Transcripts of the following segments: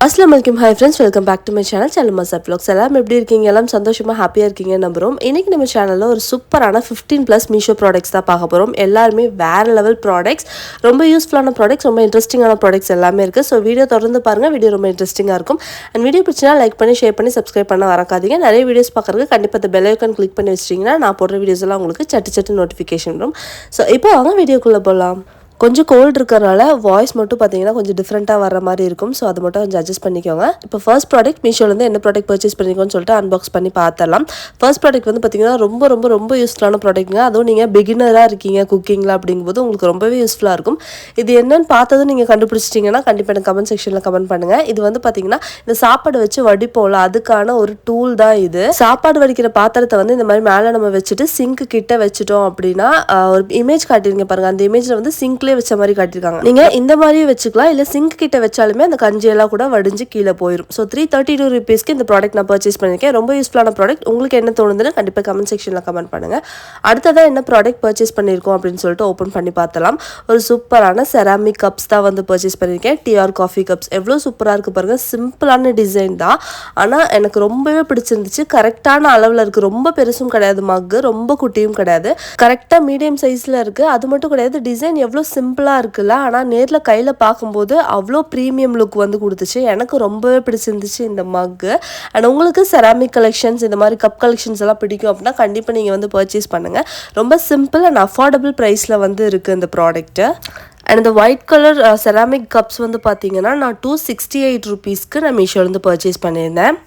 अस्सलाम वालेकुम hi friends welcome back to my channel Chellamma's vlogs எல்லாம் எப்படி இருக்கீங்க எல்லாம் சந்தோஷமா ஹாப்பியா இருக்கீங்க நம்புறோம் இன்னைக்கு நம்ம சேனல்ல ஒரு சூப்பரான 15+ மீஷோ ப்ராடக்ட்ஸ் தான் பார்க்க போறோம் எல்லாரும் வேற லெவல் ப்ராடக்ட்ஸ் ரொம்ப யூஸ்ஃபுல்லான ப்ராடக்ட்ஸ் ரொம்ப இன்ட்ரஸ்டிங்கான ப்ராடக்ட்ஸ் எல்லாமே இருக்கு சோ வீடியோ தொடர்ந்து பாருங்க வீடியோ ரொம்ப இன்ட்ரஸ்டிங்கா இருக்கும் and வீடியோ பிடிச்சா லைக் பண்ணி ஷேர் பண்ணி சப்ஸ்கிரைப் பண்ண மறக்காதீங்க நிறைய வீடியோஸ் பார்க்கறதுக்கு கண்டிப்பா அந்த பெல் ஐகான் கிளிக் பண்ணி வச்சிட்டீங்கன்னா நான் போடுற வீடியோஸ் எல்லாம் உங்களுக்கு சட்டு நோட்டிஃபிகேஷன் வரும் சோ இப்போ வாங்க வீடியோக்குள்ள போலாம் கொஞ்சம் கோல்ட் இருக்கறனால வாய்ஸ் மட்டும் பாத்தீங்கன்னா கொஞ்சம் டிஃபரண்டா வர மாதிரி இருக்கும் சோ அது மட்டும் கொஞ்சம் அட்ஜஸ்ட் பண்ணிக்கோங்க இப்போ ஃபர்ஸ்ட் ப்ராடக்ட் மீஷோல இருந்து என்ன ப்ராடக்ட் பர்ச்சேஸ் பண்ணிருக்கோம்னு சொல்லிட்டு அன்பாக்ஸ் பண்ணி பார்த்தறலாம் ஃபர்ஸ்ட் ப்ராடக்ட் வந்து பாத்தீங்கன்னா ரொம்ப யூஸ்ஃபுல்லான ப்ராடக்ட்ங்க அதுவும் நீங்க பிகினரா இருக்கீங்க குக்கிங்ல அப்படிங்கும்போது உங்களுக்கு ரொம்பவே யூஸ்ஃபுல்லா இருக்கும் இது என்னன்னு பார்த்ததும் நீங்க கண்டுபிடிச்சிட்டீங்கன்னா கண்டிப்பா எனக்கு கமெண்ட் செக்ஷன்ல கமெண்ட் பண்ணுங்க இது வந்து பாத்தீங்கன்னா இந்த சாப்பாடு வச்சு வடிப்போம்ல அதுக்கான ஒரு டூல் தான் இது சாப்பாடு வடிக்கிற பாத்திரத்தை வந்து இந்த மாதிரி மேல நம்ம வச்சுட்டு சிங்க் கிட்ட வச்சிட்டோம் அப்படின்னா ஒரு இமேஜ் காட்டிருங்க பாருங்க அந்த இமேஜ்ல வந்து சிங்க்ல வச்ச மாதிரி காட்டிருக்காங்க நீங்க இந்த மாதிரி வச்சுக்கலாம் இல்ல சிங்க் கிட்ட வச்சாலுமே அந்த கஞ்சி எல்லாம் கூட வடிஞ்சு கீழே போயிடும் சோ 332 ரூபீஸ்க்கு இந்த ப்ராடக்ட் நான் பர்ச்சேஸ் பண்ணிருக்கேன் ரொம்ப யூஸ்ஃபுல்லான ப்ராடக்ட் உங்களுக்கு என்ன தோணுதுன்னு கண்டிப்பா கமெண்ட் செக்ஷன்ல கமெண்ட் பண்ணுங்க அடுத்ததா என்ன ப்ராடக்ட் பர்ச்சேஸ் பண்ணிருக்கோம் அப்படின்னு சொல்லிட்டு ஓபன் பண்ணி பார்த்தலாம் ஒரு சூப்பரான செராமிக் கப்ஸ் தான் வந்து பர்ச்சேஸ் பண்ணிருக்கேன் டிஆர் காஃபி கப்ஸ் எவ்வளவு சூப்பரா இருக்கு பாருங்க சிம்பிளான டிசைன் தான் ஆனா எனக்கு ரொம்பவே பிடிச்சிருந்துச்சு கரெக்டான அளவுல இருக்கு ரொம்ப பெருசும் கிடையாது மக் ரொம்ப குட்டியும் கிடையாது கரெக்டா மீடியம் சைஸ்ல இருக்கு அது மட்டும் கிடையாது டிசைன் எவ்வளவு சிம்பிளா இருக்குல்ல ஆனா நேர்ல கையில பார்க்கும்போது அவ்வளோ பிரீமியம் லுக் வந்து கொடுத்துச்சு எனக்கு ரொம்பவே பிடிச்சிருந்துச்சு இந்த மக் அண்ட் உங்களுக்கு செராமிக் கலெக்ஷன்ஸ் இந்த மாதிரி கப் கலெக்ஷன்ஸ் எல்லாம் பிடிக்கும் அப்படின்னா கண்டிப்பா நீங்க வந்து பர்ச்சேஸ் பண்ணுங்க ரொம்ப சிம்பிள் அண்ட் அஃபோர்டபுள் பிரைஸ்ல வந்து இருக்கு இந்த ப்ராடக்ட் அண்ட் இந்த ஒயிட் கலர் செராமிக் கப்ஸ் வந்து பார்த்தீங்கன்னா நான் 268 ரூபீஸ்க்கு நான் மீஷோலேருந்து பர்ச்சேஸ் பண்ணியிருந்தேன்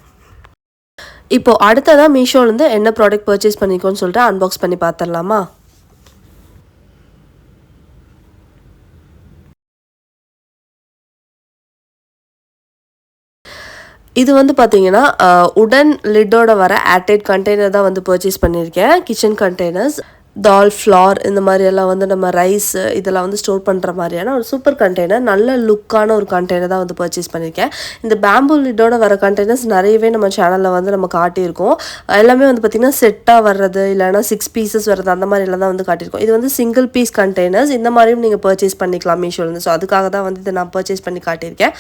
இப்போ அடுத்ததான் மீஷோலேருந்து என்ன ப்ராடக்ட் பர்ச்சேஸ் பண்ணிக்கோன்னு சொல்லிட்டு அன்பாக்ஸ் பண்ணி பார்த்துடலாமா இது வந்து பார்த்தீங்கன்னா உடன் லிட்டோட வர ஏர்டைட் கண்டெய்னர் தான் வந்து பர்ச்சேஸ் பண்ணியிருக்கேன் கிச்சன் கண்டெய்னர்ஸ் தால் ஃப்ளார் இந்த மாதிரி எல்லாம் வந்து நம்ம ரைஸ் இதெல்லாம் வந்து ஸ்டோர் பண்ணுற மாதிரியான ஒரு சூப்பர் கண்டெய்னர் நல்ல லுக்கான ஒரு கண்டெய்னர் தான் வந்து பர்ச்சேஸ் பண்ணியிருக்கேன் இந்த பேம்பூ லிட்டோட வர கண்டெய்னர்ஸ் நிறையவே நம்ம சேனலில் வந்து நம்ம காட்டியிருக்கோம் எல்லாமே வந்து பார்த்திங்கன்னா செட்டாக வர்றது இல்லைனா 6 பீசஸ் வர்றது அந்த மாதிரிலாம் தான் வந்து காட்டியிருக்கோம் இது வந்து சிங்கிள் பீஸ் கண்டெய்னர்ஸ் இந்த மாதிரியும் நீங்கள் பர்ச்சேஸ் பண்ணிக்கலாம் மீஷோலேருந்து ஸோ அதுக்காக தான் வந்து இதை நான் பர்ச்சேஸ் பண்ணி காட்டியிருக்கேன்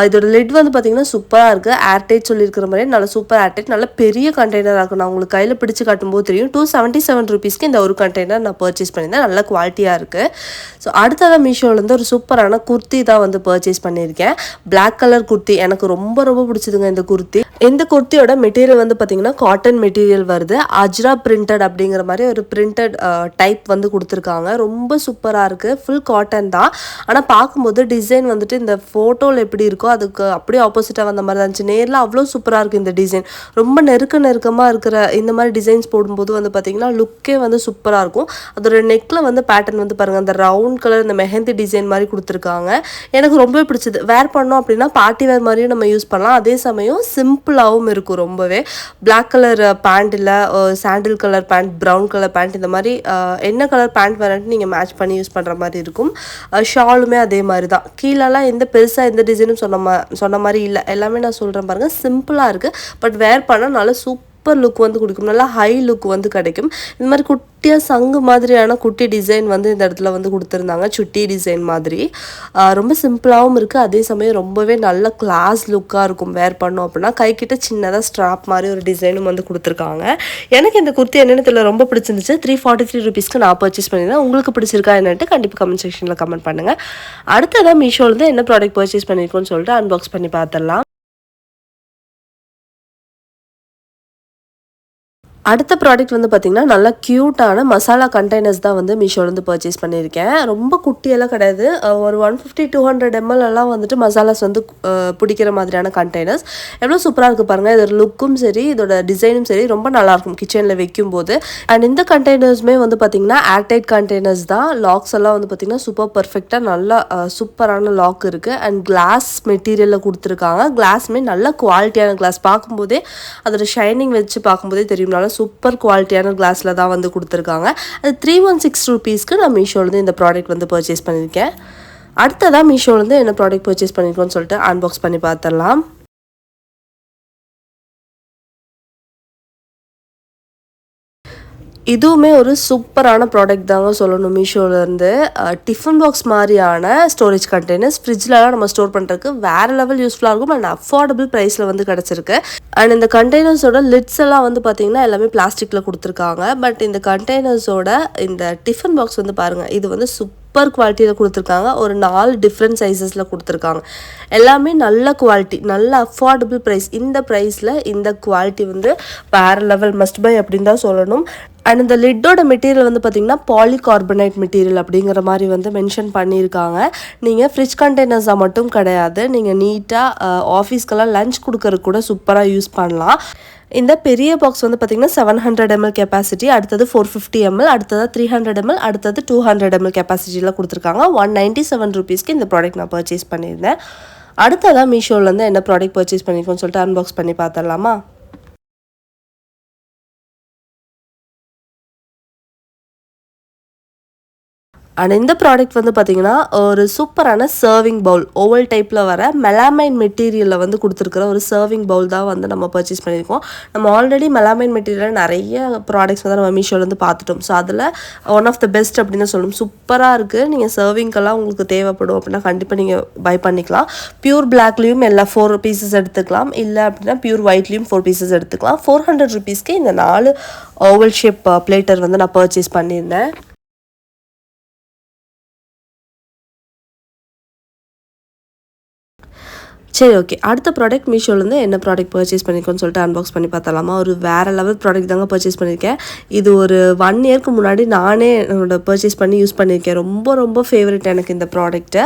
இதோட லிட் வந்து பார்த்திங்கன்னா சூப்பராக இருக்குது ஏர்டைட் சொல்லியிருக்கிற மாதிரி நல்ல சூப்பர் ஏர்டைட் நல்ல பெரிய கண்டெய்னராக இருக்கும் நான் உங்களுக்கு கையில் பிடிச்சி காட்டும்போது தெரியும் 277 ரூபீஸ்க்கு இந்த ஒரு கண்டெய்னர் நான் பர்ச்சேஸ் பண்ணியிருந்தேன் நல்ல குவாலிட்டியாக இருக்குது ஸோ அடுத்ததான் மீஷோலேருந்து ஒரு சூப்பரான குர்த்தி தான் வந்து பர்ச்சேஸ் பண்ணியிருக்கேன் பிளாக் கலர் குர்த்தி எனக்கு ரொம்ப பிடிச்சதுங்க இந்த குர்த்தியோட மெட்டீரியல் வந்து பார்த்தீங்கன்னா காட்டன் மெட்டீரியல் வருது அஜ்ரா பிரிண்டட் அப்படிங்கிற மாதிரி ஒரு பிரிண்டட் டைப் வந்து கொடுத்துருக்காங்க ரொம்ப சூப்பராக இருக்குது ஃபுல் காட்டன் தான் ஆனால் பார்க்கும்போது டிசைன் வந்துட்டு இந்த ஃபோட்டோவில் எப்படி இருக்கோ அதுக்கு அப்படியே ஆப்போசிட்டாக வந்த மாதிரி தான் இருந்துச்சு நேரில் அவ்வளோ சூப்பராக இருக்குது இந்த டிசைன் ரொம்ப நெருக்கமாக இருக்கிற இந்த மாதிரி டிசைன்ஸ் போடும்போது வந்து பார்த்தீங்கன்னா லுக்கே வந்து சூப்பராக இருக்கும் அதோட நெக்ல வந்து பேட்டர்ன் வந்து பாருங்க அந்த ரவுண்ட் கலர் இந்த மெஹந்தி டிசைன் மாதிரி கொடுத்துருக்காங்க எனக்கு ரொம்பவே பிடிச்சது வேர் பண்ணோம் அப்படின்னா பார்ட்டி வேர் மாதிரியும் நம்ம யூஸ் பண்ணலாம் அதே சமயம் சிம்பிளாகவும் இருக்கும் ரொம்பவே பிளாக் கலர் பேண்ட் இல்லை sandal colour pant brown colour pant இந்த மாதிரி என்ன கலர் பேண்ட் வேறன்ட்டு நீங்கள் மேட்ச் பண்ணி யூஸ் பண்ணுற மாதிரி இருக்கும் ஷாலுமே அதே மாதிரி தான் கீழெல்லாம் எந்த பெருசாக எந்த டிசைனும் சொன்ன மாதிரி இல்லை எல்லாமே நான் சொல்கிறேன் பாருங்கள் சிம்பிளாக இருக்குது பட் வேர் பண்ணால் நல்லா சூப்பர் லுக் வந்து கொடுக்கும் நல்லா ஹை லுக் வந்து கிடைக்கும் இந்த மாதிரி குட்டியாக சங்கு மாதிரியான குட்டி டிசைன் வந்து இந்த இடத்துல வந்து கொடுத்துருந்தாங்க சுட்டி டிசைன் மாதிரி ரொம்ப சிம்பிளாகவும் இருக்குது அதே சமயம் ரொம்பவே நல்ல கிளாஸ் லுக்காக இருக்கும் வேர் பண்ணோம் அப்படின்னா கைக்கிட்ட சின்னதாக ஸ்ட்ராப் மாதிரி ஒரு டிசைனும் வந்து கொடுத்துருக்காங்க எனக்கு இந்த குர்த்தி என்னென்னு தெரியல ரொம்ப பிடிச்சிருந்துச்சு 343 ரூபீஸ்க்கு நான் பர்ச்சேஸ் பண்ணியிருந்தேன் உங்களுக்கு பிடிச்சிருக்கா என்னன்ட்டு கண்டிப்பாக கமெண்ட் செக்ஷனில் கமெண்ட் பண்ணுங்கள் அடுத்ததான் மீஷோலேருந்து என்ன ப்ராடக்ட் பர்ச்சேஸ் பண்ணியிருக்கோன்னு சொல்லிட்டு அன்பாக்ஸ் பண்ணி பார்த்துடலாம் அடுத்த ப்ராடக்ட் வந்து பார்த்திங்கன்னா நல்லா க்யூட்டான மசாலா கண்டெய்னர்ஸ் தான் வந்து மீஷோலேருந்து பர்ச்சேஸ் பண்ணியிருக்கேன் ரொம்ப குட்டியெல்லாம் கிடையாது ஒரு 150-200 ml எல்லாம் வந்துட்டு மசாலாஸ் வந்து பிடிக்கிற மாதிரியான கண்டெய்னர்ஸ் எவ்வளோ சூப்பராக இருக்குது பாருங்கள் இதோட லுக்கும் சரி இதோட டிசைனும் சரி ரொம்ப நல்லாயிருக்கும் கிச்சனில் வைக்கும்போது அண்ட் இந்த கண்டெய்னர்ஸுமே வந்து பார்த்திங்கன்னா ஏர்டைட் கண்டெய்னர்ஸ் தான் லாக்ஸ் எல்லாம் வந்து பார்த்திங்கன்னா சூப்பர் பர்ஃபெக்டாக நல்லா சூப்பரான லாக் இருக்குது அண்ட் கிளாஸ் மெட்டீரியலில் கொடுத்துருக்காங்க கிளாஸுமே நல்ல குவாலிட்டியான கிளாஸ் பார்க்கும்போதே அதோட ஷைனிங் வச்சு பார்க்கும்போதே தெரியும்னால சூப்பர் குவாலிட்டியான கிளாஸ்ல தான் வந்து கொடுத்துருக்காங்க அது 316 ரூபீஸ்க்கு நான் மீஷோலேருந்து இந்த ப்ராடக்ட் வந்து பர்ச்சேஸ் பண்ணியிருக்கேன் அடுத்ததான் மீஷோலேருந்து என்ன ப்ராடக்ட் பர்ச்சேஸ் பண்ணியிருக்கோன்னு சொல்லிட்டு அன்பாக்ஸ் பண்ணி பார்த்துடலாம் இதுவுமே ஒரு சூப்பரான ப்ராடக்ட் தாங்க சொல்லணும் மீஷோலேருந்து. டிஃபன் பாக்ஸ் மாதிரியான ஸ்டோரேஜ் கண்டெய்னர்ஸ் ஃப்ரிட்ஜ்லலாம் நம்ம ஸ்டோர் பண்ணுறதுக்கு வேறு லெவல் யூஸ்ஃபுல்லாக இருக்கும். அண்ட் அஃபோர்டபுள் ப்ரைஸில் வந்து கிடச்சிருக்கு. அண்ட் இந்த கண்டெய்னர்ஸோட லிட்ஸ் எல்லாம் வந்து பார்த்திங்கன்னா எல்லாமே பிளாஸ்டிக்கில் கொடுத்துருக்காங்க. பட் இந்த கண்டெய்னர்ஸோட இந்த டிஃபன் பாக்ஸ் வந்து பாருங்கள், இது வந்து சூப்பர் குவாலிட்டியில் கொடுத்துருக்காங்க. ஒரு 4 டிஃப்ரெண்ட் சைஸஸில் கொடுத்துருக்காங்க. எல்லாமே நல்ல குவாலிட்டி, நல்ல அஃபோர்டபுள் ப்ரைஸ். இந்த ப்ரைஸில் இந்த குவாலிட்டி வந்து வேறு லெவல், மஸ்ட் பை அப்படின்னு தான் சொல்லணும். அண்ட் இந்த லிட்டோட மெட்டீரியல் வந்து பார்த்திங்கன்னா பாலிகார்பனேட் மெட்டீரியல் அப்படிங்கிற மாதிரி வந்து மென்ஷன் பண்ணியிருக்காங்க. நீங்கள் ஃப்ரிட்ஜ் கண்டெய்னர்ஸாக மட்டும் கிடையாது, நீங்கள் நீட்டாக ஆஃபீஸ்க்கெல்லாம் லஞ்ச் கொடுக்கறதுக்கு கூட சூப்பராக யூஸ் பண்ணலாம். இந்த பெரிய பாக்ஸ் வந்து பார்த்திங்கன்னா 700 ml கெப்பாசிட்டி, அடுத்தது 450 ml, அடுத்தது 300 ml, அடுத்தது 200 ml கெப்பாசிட்டியில் கொடுத்துருக்காங்க. 197 rupeesக்கு இந்த ப்ராடக்ட் நான் பர்ச்சேஸ் பண்ணியிருந்தேன். அடுத்ததான் மீஷோலேருந்து என்ன ப்ராடக்ட் பர்ச்சேஸ் பண்ணியிருக்கோன்னு சொல்லிட்டு அன்பாக்ஸ் பண்ணி பார்த்துடலாமா? அண்ட் இந்த ப்ராடக்ட் வந்து பார்த்திங்கன்னா ஒரு சூப்பரான சர்விங் பவுல், ஓவல் டைப்பில் வர மெலாமைன் மெட்டீரியலில் வந்து கொடுத்துருக்குற ஒரு சர்விங் பவுல் தான் வந்து நம்ம பர்ச்சேஸ் பண்ணியிருக்கோம். நம்ம ஆல்ரெடி மெலாமைன் மெட்டீரியல் நிறைய ப்ராடக்ட்ஸ் வந்து நம்ம மீஷோலேருந்து பார்த்துட்டோம். ஸோ அதில் ஒன் ஆஃப் த பெஸ்ட் அப்படின்னு சொல்லணும். சூப்பராக இருக்குது. நீங்கள் சர்விங்கெல்லாம் உங்களுக்கு தேவைப்படும் அப்படின்னா கண்டிப்பாக நீங்கள் பை பண்ணிக்கலாம். பியூர் பிளாக்லேயும் எல்லா 4 பீசஸ் எடுத்துக்கலாம், இல்லை அப்படின்னா பியூர் ஒயிட்லேயும் 4 பீசஸ் எடுத்துக்கலாம். 400 rupeesக்கு இந்த 4 ஓவல் ஷேப் பிளேட்டர் வந்து நான் பர்ச்சேஸ் பண்ணியிருந்தேன். சரி, ஓகே. அடுத்த ப்ராடக்ட் மீஷோலேருந்து என்ன ப்ராடக்ட் பர்ச்சேஸ் பண்ணியிருக்கோன்னு சொல்லிட்டு அன்பாக்ஸ் பண்ணி பார்த்தலாமா? ஒரு வேறு லெவல் ப்ராடக்ட் தாங்க பர்ச்சேஸ் பண்ணியிருக்கேன். இது ஒரு 1 இயர்க்கு முன்னாடி நானே என்னோட பர்ச்சேஸ் பண்ணி யூஸ் பண்ணியிருக்கேன். ரொம்ப ரொம்ப ஃபேவரட் எனக்கு இந்த ப்ராடக்ட்டு.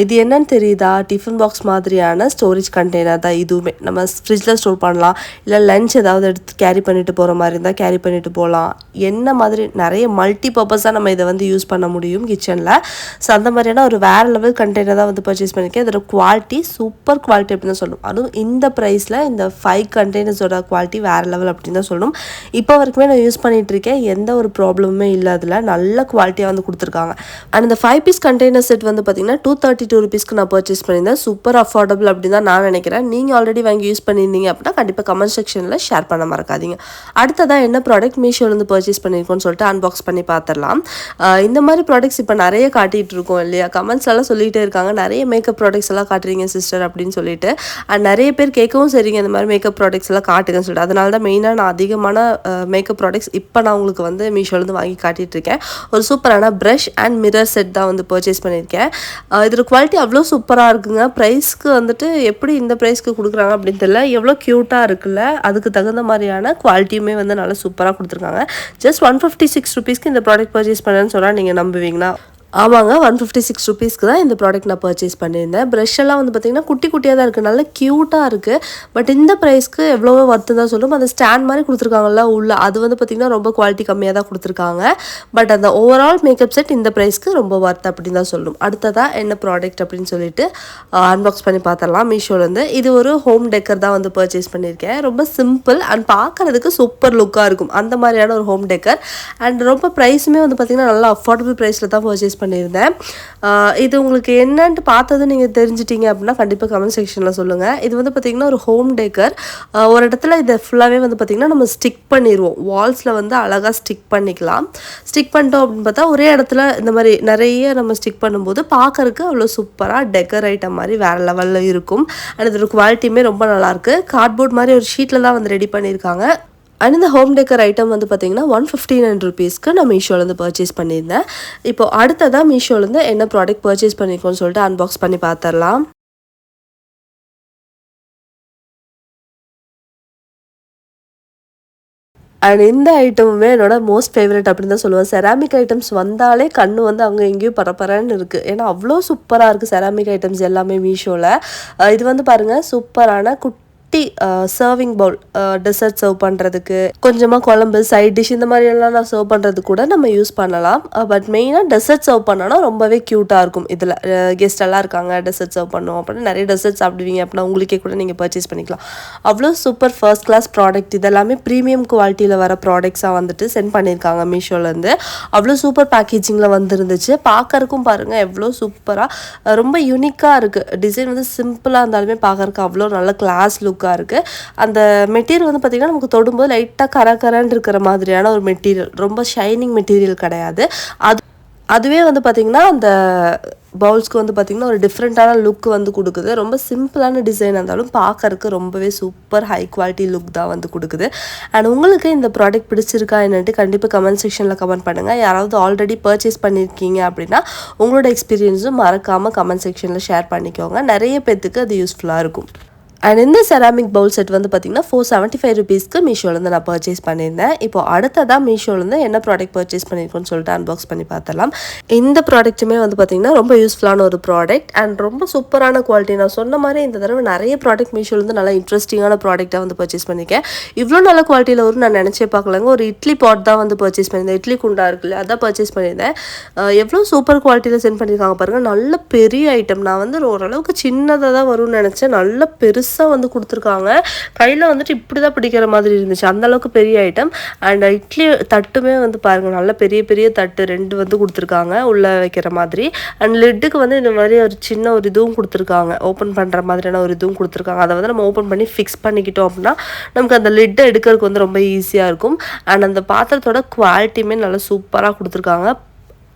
இது என்னன்னு தெரியுதா? டிஃபன் பாக்ஸ் மாதிரியான ஸ்டோரேஜ் கண்டெய்னர் தான் இதுவுமே. நம்ம ஃப்ரிட்ஜில் ஸ்டோர் பண்ணலாம், இல்லை லஞ்ச் ஏதாவது எடுத்து கேரி பண்ணிட்டு போகிற மாதிரி இருந்தால் கேரி பண்ணிட்டு போகலாம். என்ன மாதிரி நிறைய மல்டி பர்பஸாக நம்ம இதை வந்து யூஸ் பண்ண முடியும் கிச்சனில். ஸோ அந்த மாதிரியான ஒரு வேறு லெவல் கண்டெய்னர் தான் வந்து பர்ச்சேஸ் பண்ணியிருக்கேன். இதோட குவாலிட்டி சூப்பர் குவாலிட்டி அப்படின்னு தான் சொல்லணும். அதுவும் இந்த ப்ரைஸில் இந்த 5 கண்டெய்னர்ஸோட குவாலிட்டி வேறு லெவல் அப்படின்னு தான் சொல்லணும். இப்போ வரைக்குமே நான் யூஸ் பண்ணிகிட்டு இருக்கேன். எந்த ஒரு ப்ராப்ளமுமே இல்லை. அதில் நல்ல குவாலிட்டியாக வந்து கொடுத்துருக்காங்க. அண்ட் இந்த 5 பீஸ் கண்டெய்னர் செட் வந்து பார்த்திங்கன்னா 232 rupeesக்கு நான் பர்ச்சேஸ் பண்ணியிருந்தேன். சூப்பர் அஃபோர்டபுள் அப்படின்னு தான் நான் நினைக்கிறேன். நீங்கள் ஆல்ரெடி வாங்கி யூஸ் பண்ணியிருந்தீங்க அப்படின்னா கண்டிப்பாக கமெண்ட் செக்ஷனில் ஷேர் பண்ண மறக்காதீங்க. அடுத்ததாக என்ன ப்ராடக்ட் மீஷோலேருந்து பர்ச்சேஸ் பண்ணியிருக்கோன்னு சொல்லிட்டு அன்பாக்ஸ் பண்ணி பார்த்துடலாம். இந்த மாதிரி ப்ராடக்ட்ஸ் இப்போ நிறைய காட்டிகிட்டு இருக்கோம் இல்லையா? கமெண்ட்ஸ் எல்லாம் சொல்லிகிட்டே இருக்காங்க, நிறைய மேக்கப் ப்ராடக்ட்ஸ் எல்லாம் காட்டுறீங்க சிஸ்டர் அப்படின்னு சொல்லிட்டு. நிறைய பேர் கேட்கவும் சரிங்க இந்த மாதிரி மேக்கப் ப்ராடக்ட்ஸ் எல்லாம் காட்டுங்கன்னு சொல்லிட்டு. அதனால தான் மெயினாக நான் அதிகமான மேக்கப் ப்ராடக்ட்ஸ் இப்போ நான் உங்களுக்கு வந்து மீஷோலேருந்து வாங்கி காட்டிகிட்டு இருக்கேன். ஒரு சூப்பரான ப்ரஷ் அண்ட் மிரர் செட் தான் வந்து பர்ச்சேஸ் பண்ணியிருக்கேன். இதோட குவாலிட்டி அவ்வளோ சூப்பராக இருக்குங்க. ப்ரைஸ்க்கு வந்துட்டு எப்படி இந்த ப்ரைஸ்க்கு கொடுக்குறாங்க அப்படின்னு தெரியல. எவ்வளோ க்யூட்டாக இருக்குல்ல, அதுக்கு தகுந்த மாதிரியான குவாலிட்டியுமே வந்து நல்லா சூப்பராக கொடுத்துருக்காங்க. ஜஸ்ட் 156 rupeesக்கு இந்த ப்ராடக்ட் பர்ச்சேஸ் பண்ணேன்னு சொன்னால் நீங்கள் நம்புவீங்களா? ஆமாங்க, 156 rupeesக்கு தான் இந்த ப்ராடக்ட் நான் பர்ச்சேஸ் பண்ணியிருந்தேன். ப்ரஷ் எல்லாம் வந்து பார்த்திங்கன்னா குட்டி குட்டியாக தான் இருக்குது, நல்லா க்யூட்டாக இருக்குது. பட் இந்த ப்ரைஸ்க்கு எவ்வளவோ ஒர்த்து தான் சொல்லும். அந்த ஸ்டாண்ட் மாதிரி கொடுத்துருக்காங்கல்ல உள்ள, அது வந்து பார்த்திங்கன்னா ரொம்ப குவாலிட்டி கம்மியாக தான் கொடுத்துருக்காங்க. பட் அந்த ஓவரால் மேக்கப் செட் இந்த ப்ரைஸ்க்கு ரொம்ப ஒர்த் அப்படின்னு தான் சொல்லணும். அடுத்ததாக என்ன ப்ராடக்ட் அப்படின்னு சொல்லிட்டு அன்பாக்ஸ் பண்ணி பார்த்துடலாம் மீஷோலேருந்து. இது ஒரு ஹோம் டெக்கர் தான் வந்து பர்ச்சேஸ் பண்ணியிருக்கேன். ரொம்ப சிம்பிள் அண்ட் பார்க்குறதுக்கு சூப்பர் லுக்காக இருக்கும் அந்த மாதிரியான ஒரு ஹோம் டெக்கர். அண்ட் ரொம்ப ப்ரைஸுமே வந்து பார்த்திங்கன்னா நல்லா அஃபோர்டபுள் ப்ரைஸில் தான் பர்ச்சேஸ் பண்ணியிருந்தேன். இது உங்களுக்கு என்னன்ட்டு பார்த்தது நீங்கள் தெரிஞ்சிட்டிங்க அப்படின்னா கண்டிப்பாக கமெண்ட் செக்ஷனில் சொல்லுங்கள். இது வந்து பார்த்திங்கன்னா ஒரு ஹோம் டெக்கர். ஒரு இடத்துல இதை ஃபுல்லாகவே வந்து பார்த்திங்கன்னா நம்ம ஸ்டிக் பண்ணிடுவோம். வால்ஸில் வந்து அழகாக ஸ்டிக் பண்ணிக்கலாம். ஸ்டிக் பண்ணிட்டோம் அப்படின்னு பார்த்தா ஒரே இடத்துல இந்த மாதிரி நிறைய நம்ம ஸ்டிக் பண்ணும்போது பார்க்கறதுக்கு அவ்வளோ சூப்பராக டெக்கர் ஐட்டம் மாதிரி வேறு லெவலில் இருக்கும். அண்ட் இதோட குவாலிட்டியுமே ரொம்ப நல்லாயிருக்கு. கார்ட்போர்ட் மாதிரி ஒரு ஷீட்டில் தான் வந்து ரெடி பண்ணியிருக்காங்க. அண்ட் இந்த ஹோம் டெக்கர் ஐட்டம் வந்து பார்த்திங்கன்னா 159 rupeesக்கு நான் மீஷோலேருந்து பர்ச்சேஸ் பண்ணியிருந்தேன். இப்போ அடுத்ததாக மீஷோலேருந்து என்ன ப்ராடக்ட் பர்ச்சேஸ் பண்ணியிருக்கோன்னு சொல்லிட்டு அன்பாக்ஸ் பண்ணி பார்த்துடலாம். அண்ட் இந்த ஐட்டமுமே என்னோட மோஸ்ட் ஃபேவரட் அப்படின்னு தான் சொல்லுவேன். செராமிக் ஐட்டம்ஸ் வந்தாலே கண்ணு வந்து அங்கே எங்கேயும் பரப்பரன்னு இருக்குது. ஏன்னா அவ்வளோ சூப்பராக இருக்குது செராமிக் ஐட்டம்ஸ் எல்லாமே மீஷோவில். இது வந்து பாருங்கள், சூப்பரான சர்விங் பவுல், டெசர்ட் சர்வ் பண்ணுறதுக்கு, கொஞ்சமாக குழம்பு, சைட் டிஷ் இந்த மாதிரி எல்லாம் நான் சர்வ் பண்ணுறது கூட நம்ம யூஸ் பண்ணலாம். பட் மெயினாக டெசர்ட் சர்வ் பண்ணோன்னா ரொம்பவே க்யூட்டாக இருக்கும். இதில் கெஸ்ட் எல்லாம் இருக்காங்க, டெசர்ட் சர்வ் பண்ணுவோம் அப்படின்னா நிறைய டெசர்ட் சாப்பிடுவீங்க அப்படின்னா உங்களுக்கே கூட நீங்கள் பர்ச்சேஸ் பண்ணிக்கலாம். அவ்வளோ சூப்பர் ஃபர்ஸ்ட் கிளாஸ் ப்ராடக்ட். இதெல்லாமே ப்ரீமியம் குவாலிட்டியில் வர ப்ராடக்ட்ஸாக வந்துட்டு சென்ட் பண்ணியிருக்காங்க மீஷோலேருந்து. அவ்வளோ சூப்பர் பேக்கேஜிங்கில் வந்துருந்துச்சு. பார்க்கறக்கும் பாருங்கள் எவ்வளோ சூப்பராக, ரொம்ப யூனிக்காக இருக்குது. டிசைன் வந்து சிம்பிளாக இருந்தாலுமே பார்க்கறக்கு அவ்வளோ நல்ல கிளாஸ் லுக் லுக்காக இருக்குது. அந்த மெட்டீரியல் வந்து பார்த்திங்கன்னா நமக்கு தொடும்போது லைட்டாக கரன்னு இருக்கிற மாதிரியான ஒரு மெட்டீரியல், ரொம்ப ஷைனிங் மெட்டீரியல் கிடையாது. அதுவே வந்து பார்த்திங்கன்னா அந்த பவுல்ஸ்க்கு வந்து பார்த்திங்கன்னா ஒரு டிஃப்ரெண்ட்டான லுக் வந்து கொடுக்குது. ரொம்ப சிம்பிளான டிசைனாக இருந்தாலும் பார்க்கறதுக்கு ரொம்பவே சூப்பர் ஹை குவாலிட்டி லுக் தான் வந்து கொடுக்குது. அண்ட் உங்களுக்கு இந்த ப்ராடக்ட் பிடிச்சிருக்கா என்னன்ட்டு கண்டிப்பாக கமெண்ட் செக்ஷனில் கமெண்ட் பண்ணுங்கள். யாராவது ஆல்ரெடி பர்ச்சேஸ் பண்ணியிருக்கீங்க அப்படின்னா உங்களோட எக்ஸ்பீரியன்ஸும் மறக்காமல் கமெண்ட் செக்ஷனில் ஷேர் பண்ணிக்கோங்க. நிறைய பேர்த்துக்கு அது யூஸ்ஃபுல்லாக இருக்கும். அண்ட் இந்த செராமிக் பவுல் செட் வந்து பார்த்திங்கன்னா 475 ருபீஸ்க்கு மீஷோலேருந்து நான் பர்ச்சேஸ் பண்ணியிருந்தேன். இப்போ அடுத்ததாக மீஷோலேருந்து என்ன ப்ராடக்ட் பர்ச்சேஸ் பண்ணியிருக்கோன்னு சொல்லிட்டு அன்பாக்ஸ் பண்ணி பார்த்தலாம். இந்த ப்ராடக்ட்டுமே வந்து பார்த்திங்கன்னா ரொம்ப யூஸ்ஃபுல்லான ஒரு ப்ராடக்ட் அண்ட் ரொம்ப சூப்பரான குவாலிட்டி. நான் சொன்ன மாதிரி இந்த தடவை நிறைய ப்ராடக்ட் மீஷோலேருந்து நல்லா இன்ட்ரெஸ்டிங்கான ப்ராடக்டாக வந்து பர்ச்சேஸ் பண்ணியிருக்கேன். இவ்வளோ நல்ல குவாலிட்டியில் வரும் நான் நினச்சே பார்க்கலங்க. ஒரு இட்லி பாட் தான் வந்து பர்ச்சேஸ் பண்ணியிருந்தேன். இட்லி குண்டா இருக்குல்ல, அதான் பர்ச்சேஸ் பண்ணியிருந்தேன். எவ்வளோ சூப்பர் குவாலிட்டியில் சென்ட் பண்ணியிருக்காங்க பாருங்கள். நல்ல பெரிய ஐட்டம். நான் வந்து ஓரளவுக்கு சின்னதாக தான் வரும்னு நினச்சேன். நல்ல பெருசாக வந்து கொடுத்துருக்காங்க. கையில் வந்துட்டு இப்படி தான் பிடிக்கிற மாதிரி இருந்துச்சு, அந்தளவுக்கு பெரிய ஐட்டம். அண்ட் இட்லி தட்டுமே வந்து பாருங்கள், நல்ல பெரிய பெரிய தட்டு 2 வந்து கொடுத்துருக்காங்க உள்ளே வைக்கிற மாதிரி. அண்ட் லிட்டுக்கு வந்து இந்த மாதிரி ஒரு சின்ன ஒரு இதுவும் கொடுத்துருக்காங்க, ஓப்பன் பண்ணுற மாதிரியான ஒரு இதுவும் கொடுத்துருக்காங்க. அதை வந்து நம்ம ஓப்பன் பண்ணி ஃபிக்ஸ் பண்ணிக்கிட்டோம் அப்படின்னா நமக்கு அந்த லிட்டை எடுக்கிறதுக்கு வந்து ரொம்ப ஈஸியாக இருக்கும். அண்ட் அந்த பாத்திரத்தோட குவாலிட்டியுமே நல்லா சூப்பராக கொடுத்துருக்காங்க.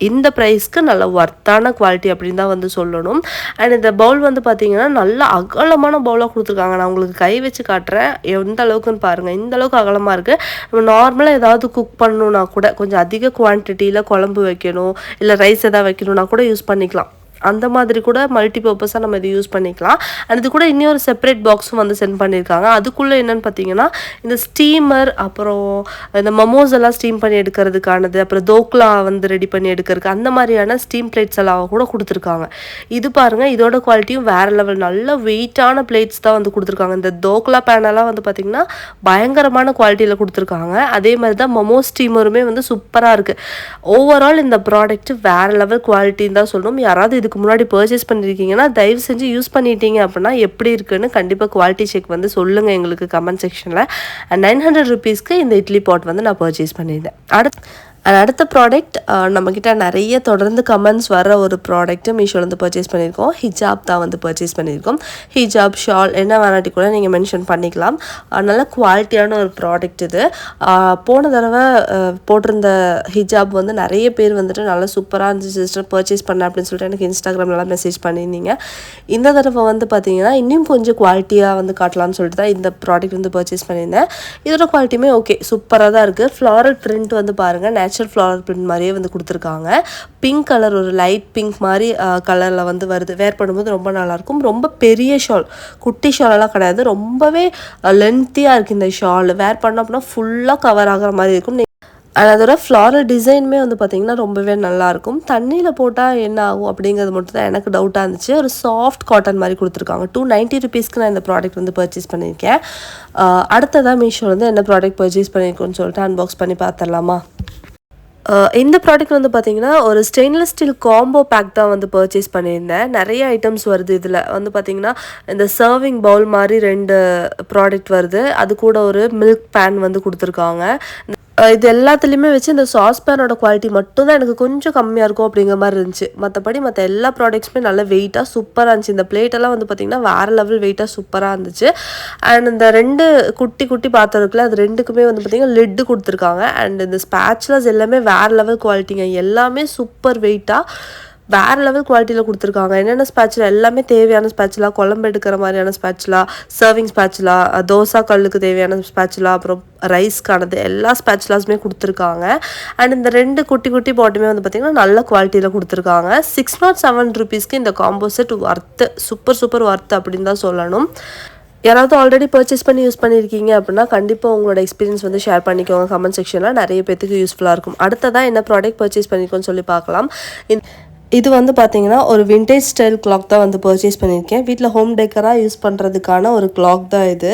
இந்த ப்ரைஸ்க்கு நல்ல ஒர்த்தான குவாலிட்டி அப்படின்னு தான் வந்து சொல்லணும். அண்ட் இந்த பவுல் வந்து பார்த்திங்கன்னா நல்ல அகலமான பவுலாக கொடுத்துருக்காங்க. நான் உங்களுக்கு கை வச்சு காட்டுறேன் எந்த அளவுக்குன்னு பாருங்கள். இந்த அளவுக்கு அகலமாக இருக்குது. நம்ம நார்மலாக ஏதாவது குக் பண்ணணுன்னா கூட கொஞ்சம் அதிக குவான்டிட்டியில் குழம்பு வைக்கணும், இல்லை ரைஸ் எதாவது வைக்கணுன்னா கூட யூஸ் பண்ணிக்கலாம். அந்த மாதிரி கூட மல்டி பர்பஸாக நம்ம இது யூஸ் பண்ணிக்கலாம். அண்ட் இது கூட இன்னொரு செப்பரேட் பாக்ஸும் வந்து சென்ட் பண்ணியிருக்காங்க. அதுக்குள்ளே என்னென்னு பார்த்தீங்கன்னா இந்த ஸ்டீமர், அப்புறம் இந்த மமோஸ் எல்லாம் ஸ்டீம் பண்ணி எடுக்கிறதுக்கானது, அப்புறம் தோக்லா வந்து ரெடி பண்ணி எடுக்கிறதுக்கு அந்த மாதிரியான ஸ்டீம் பிளேட்ஸ் எல்லாம் கூட கொடுத்துருக்காங்க. இது பாருங்கள், இதோட குவாலிட்டியும் வேறு லெவல். நல்ல வெயிட்டான பிளேட்ஸ் தான் வந்து கொடுத்துருக்காங்க. இந்த தோக்லா பேனெல்லாம் வந்து பார்த்திங்கன்னா பயங்கரமான குவாலிட்டியில் கொடுத்துருக்காங்க. அதே மாதிரி தான் மமோ ஸ்டீமருமே வந்து சூப்பராக இருக்குது. ஓவரால் இந்த ப்ராடக்ட் வேறு லெவல் குவாலிட்டின்னு தான் சொல்லணும். யாராவது இதுக்கு முன்னாடி பர்ச்சேஸ் பண்ணியிருக்கீங்கன்னா தயவு செஞ்சு யூஸ் பண்ணிட்டீங்க அப்படின்னா எப்படி இருக்குன்னு கண்டிப்பாக குவாலிட்டி செக் வந்து சொல்லுங்கள் எங்களுக்கு கமெண்ட் செக்ஷனில். 900 ருபீஸ்க்கு இந்த இட்லி பாட் வந்து நான் பர்ச்சேஸ் பண்ணியிருந்தேன். அடுத்த ப்ராடக்ட் நம்மக்கிட்ட நிறைய தொடர்ந்து கமெண்ட்ஸ் வர ஒரு ப்ராடக்ட்டு மீஷோலேருந்து பர்ச்சேஸ் பண்ணியிருக்கோம். ஹிஜாப் தான் வந்து பர்ச்சேஸ் பண்ணியிருக்கோம். ஹிஜாப், ஷால் என்ன வேணாட்டி கூட நீங்கள் மென்ஷன் பண்ணிக்கலாம். நல்ல குவாலிட்டியான ஒரு ப்ராடக்ட் இது. போன தடவை போட்டிருந்த ஹிஜாப் வந்து நிறைய பேர் வந்துட்டு நல்லா சூப்பராக இருந்துச்சு சிஸ்டர், பர்ச்சேஸ் பண்ணேன் அப்படின்னு சொல்லிட்டு எனக்கு இன்ஸ்டாகிராம்லாம் மெசேஜ் பண்ணியிருந்தீங்க. இந்த தடவை வந்து பார்த்தீங்கன்னா இன்னும் கொஞ்சம் குவாலிட்டியாக வந்து காட்டலாம்னு சொல்லிட்டு தான் இந்த ப்ராடக்ட் வந்து பர்ச்சேஸ் பண்ணியிருந்தேன். இதோட குவாலிட்டியுமே ஓகே, சூப்பராக தான் இருக்குது. ஃப்ளாரல் பிரிண்ட் வந்து பாருங்கள், நேச்சுரல் ஃப்ளாரல் பிரிண்ட் மாதிரியே வந்து கொடுத்துருக்காங்க. பிங்க் கலர், ஒரு லைட் பிங்க் மாதிரி கலரில் வந்து வருது. வேர் பண்ணும்போது ரொம்ப நல்லாயிருக்கும். ரொம்ப பெரிய ஷால், குட்டி ஷாலெல்லாம் கிடையாது, ரொம்பவே லென்த்தியாக இருக்குது இந்த ஷால். வேர் பண்ணோம் அப்படின்னா ஃபுல்லாக கவர் ஆகிற மாதிரி இருக்கும். அதோட ஃப்ளாரல் டிசைனுமே வந்து பார்த்திங்கன்னா ரொம்பவே நல்லாயிருக்கும். தண்ணியில் போட்டால் என்ன ஆகும் அப்படிங்கிறது மட்டும் தான் எனக்கு டவுட்டாக இருந்துச்சு. ஒரு சாஃப்ட் காட்டன் மாதிரி கொடுத்துருக்காங்க. 290 ருபீஸ்க்கு நான் இந்த ப்ராடக்ட் வந்து பர்ச்சேஸ் பண்ணியிருக்கேன். அடுத்ததாக மீஷோ வந்து என்ன ப்ராடக்ட் பர்ச்சேஸ் பண்ணியிருக்கோன்னு சொல்லிட்டு அன்பாக்ஸ் பண்ணி பார்த்துடலாமா? இந்த ப்ராடக்ட் வந்து பார்த்திங்கன்னா ஒரு ஸ்டெயின்லெஸ் ஸ்டீல் காம்போ பேக் தான் வந்து பர்ச்சேஸ் பண்ணியிருந்தேன். நிறைய ஐட்டம்ஸ் வருது இதில் வந்து பார்த்திங்கன்னா இந்த சர்விங் பவுல் மாதிரி 2 ப்ராடக்ட் வருது. அது கூட ஒரு மில்க் பேன் வந்து கொடுத்துருக்காங்க. இது எல்லாத்துலேயுமே வச்சு இந்த சாஸ் பேனோட குவாலிட்டி மட்டும் தான் எனக்கு கொஞ்சம் கம்மியாக இருக்கும் அப்படிங்கிற மாதிரி இருந்துச்சு. மற்றபடி மற்ற எல்லா ப்ராடக்ட்ஸுமே நல்ல வெயிட்டாக சூப்பராக இருந்துச்சு. இந்த பிளேட்டெல்லாம் வந்து பார்த்திங்கன்னா வேறு லெவல் வெயிட்டாக சூப்பராக இருந்துச்சு. அண்ட் இந்த 2 குட்டி குட்டி பாத்திரம் இருக்குல்ல, அது 2க்குமே வந்து பார்த்திங்கன்னா லிட்டு கொடுத்துருக்காங்க. அண்ட் இந்த ஸ்பேச்சுலாஸ் எல்லாமே வேறு லெவல் குவாலிட்டிங்க. எல்லாமே சூப்பர் வெயிட்டாக வேறு லெவல் குவாலிட்டியில் கொடுத்துருக்காங்க. என்னென்ன ஸ்பேச்சுலா எல்லாமே தேவையான ஸ்பேச்சுலா, குழம்பு எடுக்கிற மாதிரியான ஸ்பேச்சுலா, சர்விங் ஸ்பேச்சுலா, தோசை கல்லுக்கு தேவையான ஸ்பேச்சுலா, அப்புறம் ரைஸ்க்கானது எல்லா ஸ்பேச்சுலாஸுமே கொடுத்துருக்காங்க. அண்ட் இந்த 2 குட்டி குட்டி பாட்டுமே வந்து பார்த்திங்கன்னா நல்ல குவாலிட்டியில் கொடுத்துருக்காங்க. 607 ருபீஸ்க்கு இந்த combo set worth, super worth அப்படின்னு தான் சொல்லணும். யாராவது ஆல்ரெடி பர்ச்சேஸ் பண்ணி யூஸ் பண்ணியிருக்கீங்க அப்படின்னா கண்டிப்பாக உங்களோட எக்ஸ்பீரியன்ஸ் வந்து ஷேர் பண்ணிக்கோங்க கமெண்ட் செக்ஷனில். நிறைய பேருக்கு யூஸ்ஃபுல்லாக இருக்கும். அடுத்ததான் என்ன ப்ராடக்ட் பர்ச்சேஸ் பண்ணிக்கோன்னு சொல்லி பார்க்கலாம். இது வந்து பார்த்திங்கன்னா ஒரு விண்டேஜ் ஸ்டைல் கிளாக் தான் வந்து பர்ச்சேஸ் பண்ணியிருக்கேன். வீட்டில் ஹோம் டெக்கராக யூஸ் பண்ணுறதுக்கான ஒரு கிளாக் தான் இது.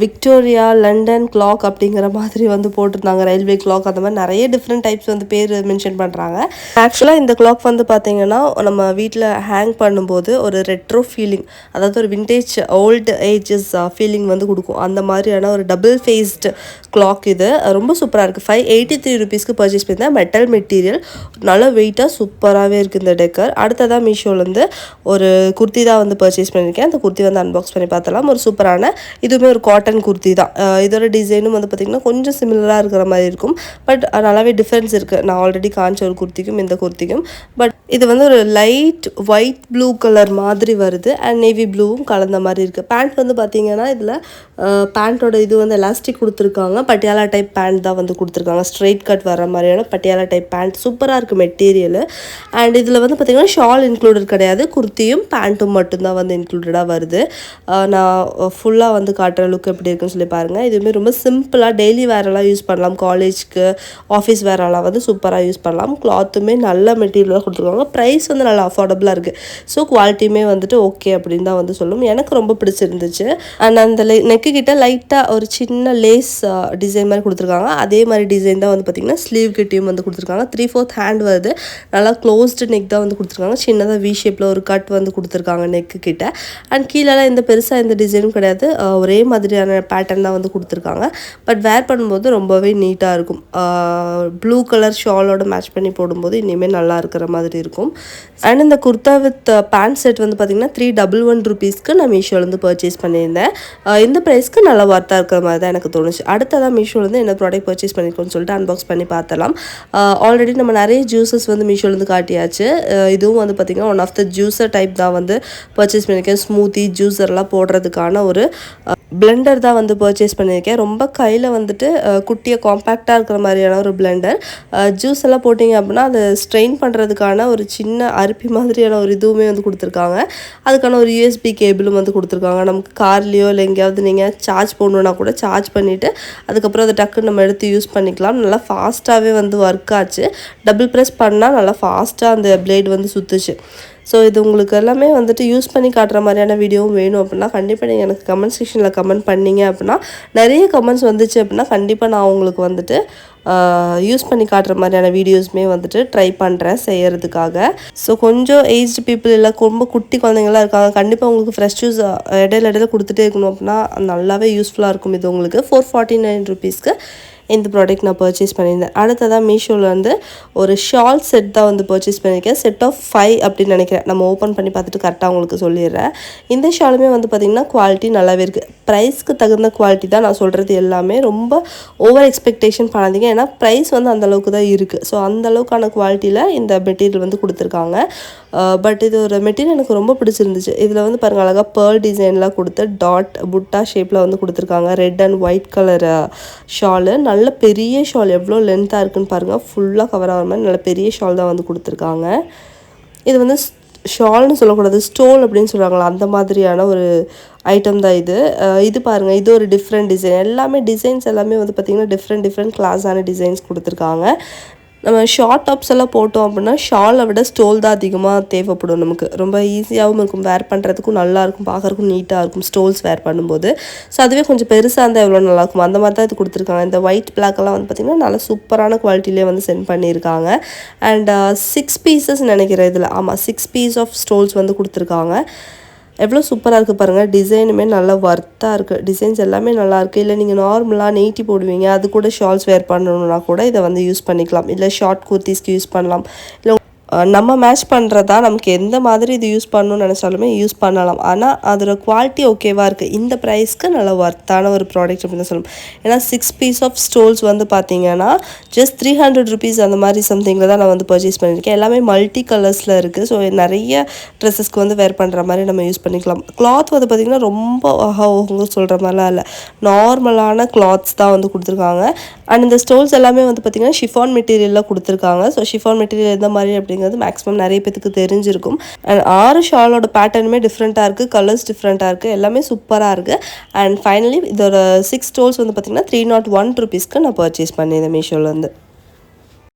விக்டோரியா, லண்டன் கிளாக் அப்படிங்கிற மாதிரி வந்து போட்டிருந்தாங்க. ரயில்வே கிளாக், அந்த மாதிரி நிறைய டிஃப்ரெண்ட் டைப்ஸ் வந்து பேர் மென்ஷன் பண்ணுறாங்க. ஆக்சுவலாக இந்த கிளாக் வந்து பார்த்திங்கன்னா நம்ம வீட்டில் ஹேங் பண்ணும்போது ஒரு ரெட்ரோ ஃபீலிங், அதாவது ஒரு விண்டேஜ் ஓல்டு ஏஜஸ் ஃபீலிங் வந்து கொடுக்கும். அந்த மாதிரியான ஒரு டபுள் ஃபேஸ்டு கிளாக் இது. ரொம்ப சூப்பராக இருக்குது. 583 ருபீஸ்க்கு பர்ச்சேஸ் பண்ணியிருந்தேன். மெட்டல் மெட்டீரியல், நல்ல வெயிட்டாக சூப்பராகவே இருக்குது. இருக்குது இந்த டெக்கர். அடுத்ததாக மீஷோலேருந்து ஒரு குர்த்தி தான் வந்து பர்ச்சேஸ் பண்ணியிருக்கேன். அந்த குர்த்தி வந்து அன்பாக்ஸ் பண்ணி பார்த்தலாம். ஒரு சூப்பரான இதுவுமே ஒரு காட்டன் குர்த்தி தான். இதோட டிசைனும் வந்து பார்த்திங்கன்னா கொஞ்சம் சிமிலராக இருக்கிற மாதிரி இருக்கும். பட் நல்லாவே டிஃப்ரென்ஸ் இருக்குது நான் ஆல்ரெடி காமிச்ச ஒரு குர்த்திக்கும் இந்த குர்த்திக்கும். பட் இது வந்து ஒரு லைட் ஒயிட் ப்ளூ கலர் மாதிரி வருது அண்ட் நேவி ப்ளூவும் கலந்த மாதிரி இருக்குது. பேண்ட் வந்து பார்த்திங்கன்னா இதில் பேண்ட்டோட இது வந்து எலாஸ்டிக் கொடுத்துருக்காங்க. பட்டியாலா டைப் பேண்ட் தான் வந்து கொடுத்துருக்காங்க. ஸ்ட்ரெயிட் கட் வர மாதிரியான பட்டியாலா டைப் பேண்ட் சூப்பராக இருக்குது மெட்டீரியல். அண்ட் இதில் வந்து பார்த்திங்கன்னா ஷால் இன்க்ளூடட் கிடையாது. குர்த்தியும் பேண்ட்டும் மட்டும்தான் வந்து இன்க்ளூடடாக வருது. நான் ஃபுல்லாக வந்து காட்டுற லுக் எப்படி இருக்குன்னு சொல்லி பாருங்கள். இதுவுமே ரொம்ப சிம்பிளாக டெய்லி வேரெல்லாம் யூஸ் பண்ணலாம். காலேஜ்க்கு ஆஃபீஸ் வேரெல்லாம் வந்து சூப்பராக யூஸ் பண்ணலாம். கிளாத்துமே நல்ல மெட்டீரியலாக கொடுத்துருக்காங்க. ப்ரைஸ் வந்து நல்லா அஃபோர்டபுளாக இருக்குது. ஸோ குவாலிட்டியுமே வந்துட்டு ஓகே அப்படின்னு தான் வந்து சொல்லும். எனக்கு ரொம்ப பிடிச்சிருந்துச்சு. அண்ட் அந்த நெக்கு கிட்ட லைட்டாக ஒரு சின்ன லேஸ் டிசைன் மாதிரி கொடுத்துருக்காங்க. அதே மாதிரி டிசைன் தான் வந்து பார்த்திங்கன்னா ஸ்லீவ் கிட்டையும் வந்து கொடுத்துருக்காங்க. 3/4 ஹேண்ட் வருது. நல்லா க்ளோஸ்டு நெக் தான் வந்து கொடுத்துருக்காங்க. சின்னதாக வி ஷேப்பில் ஒரு கட் வந்து கொடுத்துருக்காங்க நெக்கு கிட்ட. அண்ட் கீழெல்லாம் இந்த பெருசாக எந்த டிசைனும் கிடையாது. ஒரே மாதிரியான பேட்டர்ன் தான் வந்து கொடுத்துருக்காங்க. பட் வேர் பண்ணும்போது ரொம்பவே நீட்டாக இருக்கும். ப்ளூ கலர் ஷாலோட மேட்ச் பண்ணி போடும்போது இனிமேல் நல்லா இருக்கிற மாதிரி இருக்கும். அண்ட் இந்த குர்த்தா வித் பேண்ட் செட் வந்து பார்த்திங்கன்னா 311 rupeesக்கு நான் மீஷோலேருந்து பர்ச்சேஸ் பண்ணியிருந்தேன். இந்த ப்ரைஸ்க்கு நல்லா ஒர்த்தாக இருக்கிற மாதிரி தான் எனக்கு தோணுச்சு. அடுத்ததான் மீஷோலேருந்து என்ன ப்ராடக்ட் பர்ச்சேஸ் பண்ணியிருக்கோன்னு சொல்லிட்டு அன்பாக்ஸ் பண்ணி பார்த்தலாம். ஆல்ரெடி நம்ம நிறைய ஜூஸஸ் வந்து மீஷோலேருந்து காட்டியாச்சு. இதுவும் வந்து பார்த்திங்கன்னா one of the juicer type தான் வந்து பர்ச்சேஸ் பண்ணியிருக்கேன். ஸ்மூத்தி ஜூஸர்லாம் போடுறதுக்கான ஒரு பிளெண்டர் தான் வந்து பர்ச்சேஸ் பண்ணியிருக்கேன். ரொம்ப கையில் வந்துட்டு குட்டியாக காம்பேக்டாக இருக்கிற மாதிரியான ஒரு பிளெண்டர். ஜூஸ் எல்லாம் போட்டிங்க அப்படின்னா அதை ஸ்ட்ரெயின் பண்ணுறதுக்கான ஒரு சின்ன அரிப்பி மாதிரியான ஒரு இதுவுமே வந்து கொடுத்துருக்காங்க. அதுக்கான ஒரு யூஎஸ்பி கேபிளும் வந்து கொடுத்துருக்காங்க. நமக்கு கார்லேயோ இல்லை எங்கேயாவது நீங்கள் சார்ஜ் போடணுன்னா கூட சார்ஜ் பண்ணிவிட்டு அதுக்கப்புறம் அதை டக்குன்னு நம்ம எடுத்து யூஸ் பண்ணிக்கலாம். நல்லா ஃபாஸ்ட்டாகவே வந்து ஒர்க் ஆச்சு. டபுள் ப்ரெஸ் பண்ணால் நல்லா ஃபாஸ்ட்டாக அந்த பிளேட் வந்து சுற்றுச்சு. ஸோ இது உங்களுக்கு எல்லாமே வந்துட்டு யூஸ் பண்ணி காட்டுற மாதிரியான வீடியோவும் வேணும் அப்படின்னா கண்டிப்பாக நீங்கள் எனக்கு கமெண்ட் செக்ஷனில் கமெண்ட் பண்ணிங்க அப்படின்னா நிறைய கமெண்ட்ஸ் வந்துச்சு அப்படின்னா கண்டிப்பாக நான் உங்களுக்கு வந்துட்டு யூஸ் பண்ணி காட்டுற மாதிரியான வீடியோஸுமே வந்துட்டு ட்ரை பண்ணுறேன் செய்கிறதுக்காக. ஸோ கொஞ்சம் ஏஜ்டு பீப்புள் இல்லை ரொம்ப குட்டி குழந்தைங்களாம் இருக்காங்க. கண்டிப்பாக உங்களுக்கு ஃப்ரெஷ் ஜூஸ் இடையில கொடுத்துட்டே இருக்கணும் அப்படின்னா நல்லாவே யூஸ்ஃபுல்லாக இருக்கும். இது உங்களுக்கு 449 rupeesக்கு இந்த ப்ராடக்ட் நான் பர்ச்சேஸ் பண்ணியிருந்தேன். அடுத்ததாக மீஷோவில் வந்து ஒரு ஷால் செட் தான் வந்து பர்ச்சேஸ் பண்ணியிருக்கேன். செட் ஆஃப் 5 அப்படின்னு நினைக்கிறேன். நம்ம ஓப்பன் பண்ணி பார்த்துட்டு கரெக்டாக உங்களுக்கு சொல்லிடுறேன். இந்த ஷாலுமே வந்து பார்த்திங்கன்னா குவாலிட்டி நல்லாவே இருக்குது. ப்ரைஸ்க்கு தகுந்த குவாலிட்டி தான் நான் சொல்கிறது எல்லாமே. ரொம்ப ஓவர் எக்ஸ்பெக்டேஷன் பண்ணாதீங்க. ஏன்னா ப்ரைஸ் வந்து அந்தளவுக்கு தான் இருக்குது. ஸோ அந்தளவுக்கான குவாலிட்டியில் இந்த மெட்டீரியல் வந்து கொடுத்துருக்காங்க. பட் இது ஒரு மெட்டீரியல் எனக்கு ரொம்ப பிடிச்சிருந்துச்சு. இதில் வந்து பாருங்கள் அழகாக பேர்ல் டிசைன்லாம் கொடுத்து டாட் புட்டா ஷேப்பில் வந்து கொடுத்துருக்காங்க. Red and white colour Shalu. நல்ல பெரிய ஷால் எவ்வளோ லென்த்தாக இருக்குன்னு பாருங்கள். ஃபுல்லாக கவர் ஆகிற மாதிரி நல்ல பெரிய ஷால் தான் வந்து கொடுத்துருக்காங்க. இது வந்து ஷால்னு சொல்லக்கூடாது, ஸ்டோல் அப்படின்னு சொல்கிறாங்களா அந்த மாதிரியான ஒரு ஐட்டம் தான் இது. இது பாருங்கள், இது ஒரு டிஃப்ரெண்ட் டிசைன். எல்லாமே டிசைன்ஸ் எல்லாமே வந்து பார்த்திங்கன்னா டிஃப்ரெண்ட் கிளாஸான டிசைன்ஸ் கொடுத்துருக்காங்க. நம்ம ஷார்ட் டாப்ஸ் எல்லாம் போட்டோம் அப்படின்னா ஷாலை விட ஸ்டோல் தான் அதிகமாக தேவைப்படும். நமக்கு ரொம்ப ஈஸியாகவும் இருக்கும், வேர் பண்ணுறதுக்கும் நல்லாயிருக்கும், பார்க்குறதுக்கும் நீட்டாக இருக்கும் ஸ்டோல்ஸ் வேர் பண்ணும்போது. ஸோ அதுவே கொஞ்சம் பெருசாக இருந்தால் எவ்வளோ நல்லாயிருக்கும். அந்த மாதிரி தான் இது கொடுத்துருக்காங்க. இந்த ஒயிட் பிளாக்கெல்லாம் வந்து பார்த்திங்கன்னா நல்லா சூப்பரான குவாலிட்டிலே வந்து சென்ட் பண்ணியிருக்காங்க. அண்ட் 6 பீசஸ் நினைக்கிறேன் இதில். ஆமாம், 6 பீஸ் ஆஃப் ஸ்டோல்ஸ் வந்து கொடுத்துருக்காங்க. எவ்வளோ சூப்பராக இருக்குது பாருங்கள். டிசைனுமே நல்லா ஒர்த்தாக இருக்குது. டிசைன்ஸ் எல்லாமே நல்லாயிருக்கு. இல்லை நீங்கள் நார்மலாக நெய்ட்டி போடுவீங்க, அது கூட ஷால்ஸ் வேர் பண்ணணுன்னா கூட இதை வந்து யூஸ் பண்ணிக்கலாம். இல்லை ஷார்ட் குர்த்திஸ்க்கு யூஸ் பண்ணலாம். இல்லை நம்ம மேட்ச் பண்ணுறதா நமக்கு எந்த மாதிரி இது யூஸ் பண்ணணும்னு நினச்சாலுமே யூஸ் பண்ணலாம். ஆனால் அதோட குவாலிட்டி ஓகேவாக இருக்குது. இந்த ப்ரைஸ்க்கு நல்ல ஒர்த்தான ஒரு ப்ராடக்ட் அப்படின்னு சொல்லலாம். ஏன்னா 6 பீஸ் ஆஃப் ஸ்டோல்ஸ் வந்து பார்த்தீங்கன்னா ஜஸ்ட் 300 rupees அந்த மாதிரி சம்திங்கில் தான் நான் வந்து பர்ச்சேஸ் பண்ணியிருக்கேன். எல்லாமே மல்டி கலர்ஸில் இருக்குது. ஸோ நிறைய ட்ரெஸ்ஸஸ்க்கு வந்து வேர் பண்ணுற மாதிரி நம்ம யூஸ் பண்ணிக்கலாம். கிளாத் வந்து பார்த்திங்கன்னா ரொம்ப ஓஹோங்க சொல்கிற மாதிரிலாம் இல்லை, நார்மலான கிளாத்ஸ் தான் வந்து கொடுத்துருக்காங்க. அண்ட் இந்த ஸ்டோல்ஸ் எல்லாமே வந்து பார்த்திங்கன்னா ஷிஃபான் மெட்டீரியலில் கொடுத்துருக்காங்க. ஸோ ஷிஃபான் மெட்டீரியல் எந்த மாதிரி அப்படிங்கிறது மேக்ஸிமம் நிறைய பேருக்கு தெரிஞ்சிருக்கும். அண்ட் 6 ஷாலோட பேட்டர்னுமே டிஃப்ரெண்ட்டாக இருக்குது, கலர்ஸ் டிஃப்ரெண்ட்டாக இருக்குது, எல்லாமே சூப்பராக இருக்குது. அண்ட் ஃபைனலி இதோட 6 ஸ்டோல்ஸ் வந்து பார்த்திங்கன்னா 301 rupeesக்கு நான் பர்ச்சேஸ் பண்ணியிருந்தேன் மீஷோலேருந்து.